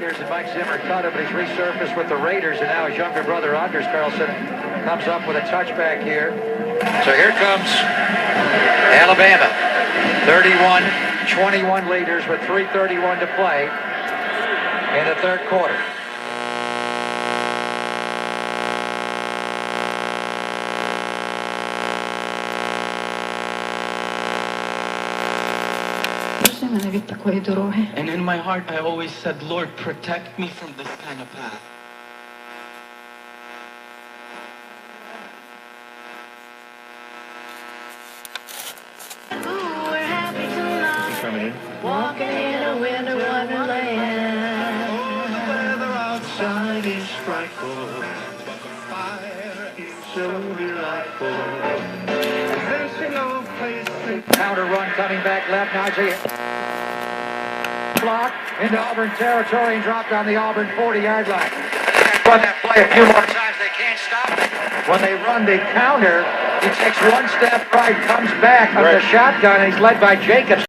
Raiders, and Mike Zimmer cut him, but he's resurfaced with the Raiders, and now his younger brother, Anders Carlson, comes up with a touchback here. So here comes Alabama, 31-21 leaders with 3:31 to play in the third quarter. And in my heart, I always said, Lord, protect me from this kind of path. Ooh, we're happy tonight. Coming in. Walking in a winter wonderland. Oh, the weather outside is frightful, but the fire is so delightful. There's no place to... Counter run coming back left. Now see block into Auburn territory and dropped on the Auburn 40-yard line. Run that play a few more times. They can't stop it. When they run the counter, he takes one step right, comes back on the shotgun, and he's led by Jacobs.